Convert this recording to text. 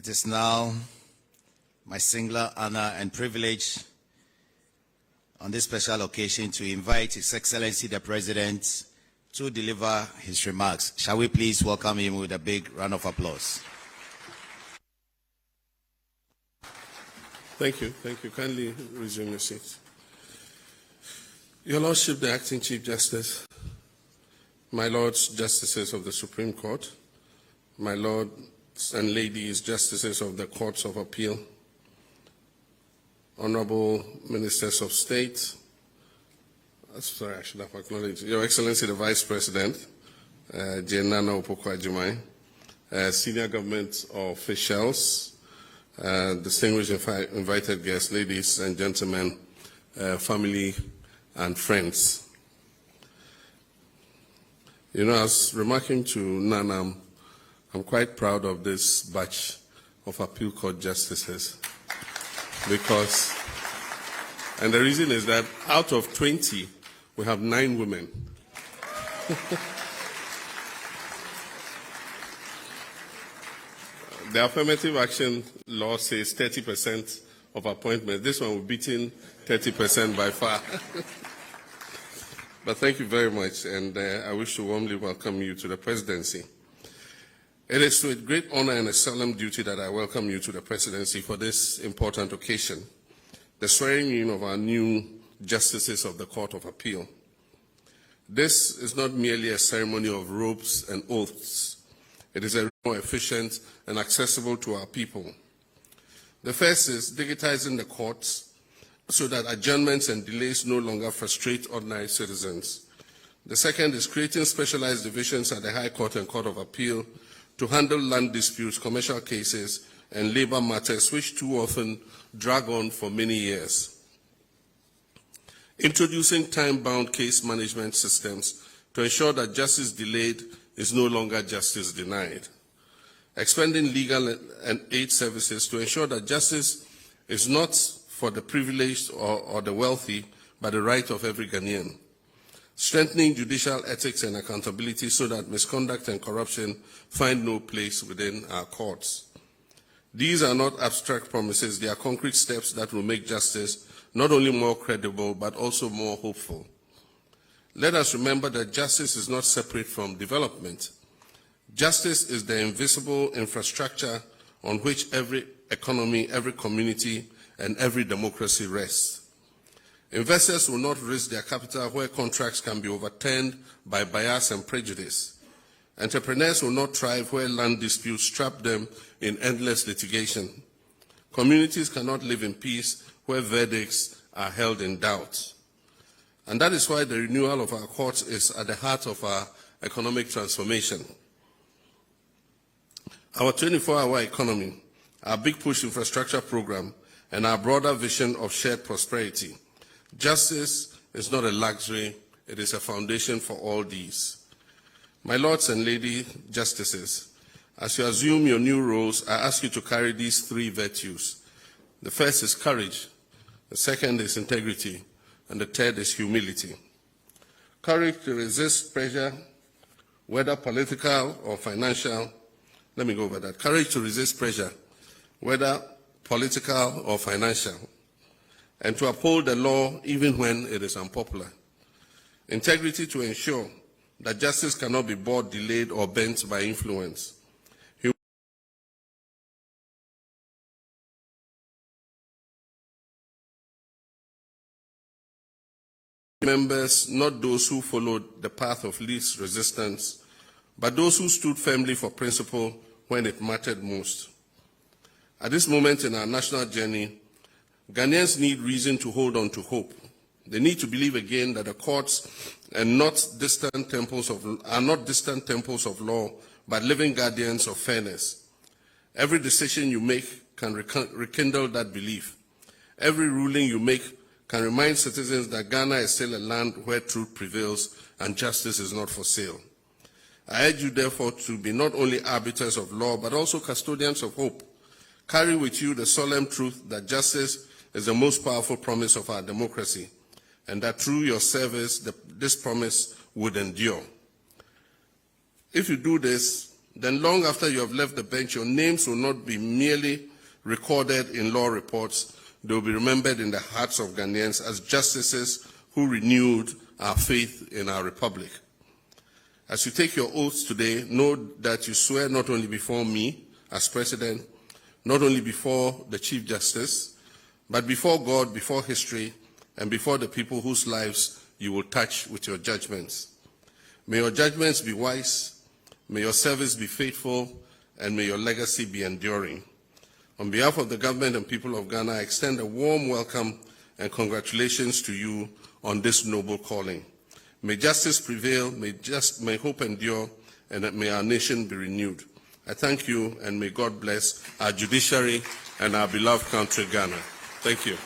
It is now my singular honor and privilege on this special occasion to invite His Excellency the President to deliver his remarks. Shall we please welcome him with a big round of applause? Thank you. Thank you. Kindly resume your seat. Your Lordship, the Acting Chief Justice, my Lords Justices of the Supreme Court, my Lords and Ladies Justices of the Courts of Appeal, Honorable Ministers of State, sorry, I should have acknowledged, Your Excellency the Vice President, Jenana Opoku-Agyeman, senior government officials, distinguished invited guests, ladies and gentlemen, family and friends. You know, I was remarking to Nana, I'm quite proud of this batch of appeal court justices because, and the reason is that out of 20, we have 9 women. The affirmative action law says 30% of appointments. This one we're beating 30% by far. But thank you very much, and I wish to warmly welcome you to the presidency. It is with great honor and a solemn duty that I welcome you to the presidency for this important occasion, the swearing in of our new justices of the Court of Appeal. This is not merely a ceremony of robes and oaths. It is a more efficient and accessible to our people. The first is digitizing the courts so that adjournments and delays no longer frustrate ordinary citizens. The second is creating specialized divisions at the High Court and Court of Appeal to handle land disputes, commercial cases, and labor matters which too often drag on for many years. Introducing time-bound case management systems to ensure that justice delayed is no longer justice denied. Expanding legal and aid services to ensure that justice is not for the privileged or the wealthy, but the right of every Ghanaian. Strengthening judicial ethics and accountability so that misconduct and corruption find no place within our courts. These are not abstract promises, they are concrete steps that will make justice not only more credible, but also more hopeful. Let us remember that justice is not separate from development. Justice is the invisible infrastructure on which every economy, every community, and every democracy rests. Investors will not risk their capital where contracts can be overturned by bias and prejudice. Entrepreneurs will not thrive where land disputes trap them in endless litigation. Communities cannot live in peace where verdicts are held in doubt. And that is why the renewal of our courts is at the heart of our economic transformation. Our 24-hour economy, our big push infrastructure program, and our broader vision of shared prosperity. Justice is not a luxury, it is a foundation for all these. My Lords and Lady Justices, as you assume your new roles, I ask you to carry these 3 virtues. The first is courage, the second is integrity, and the third is humility. Courage to resist pressure, whether political or financial. Let me go over that. Courage to resist pressure, whether political or financial, and to uphold the law even when it is unpopular. Integrity to ensure that justice cannot be bought, delayed, or bent by influence. Members, not those who followed the path of least resistance, but those who stood firmly for principle when it mattered most. At this moment in our national journey, Ghanaians need reason to hold on to hope. They need to believe again that the courts are not distant temples of law, but living guardians of fairness. Every decision you make can rekindle that belief. Every ruling you make can remind citizens that Ghana is still a land where truth prevails and justice is not for sale. I urge you, therefore, to be not only arbiters of law, but also custodians of hope. Carry with you the solemn truth that justice is the most powerful promise of our democracy, and that through your service, this promise would endure. If you do this, then long after you have left the bench, your names will not be merely recorded in law reports, they will be remembered in the hearts of Ghanaians as justices who renewed our faith in our republic. As you take your oaths today, know that you swear not only before me as President, not only before the Chief Justice, but before God, before history, and before the people whose lives you will touch with your judgments. May your judgments be wise, may your service be faithful, and may your legacy be enduring. On behalf of the government and people of Ghana, I extend a warm welcome and congratulations to you on this noble calling. May justice prevail, may hope endure, and may our nation be renewed. I thank you, and may God bless our judiciary and our beloved country, Ghana. Thank you.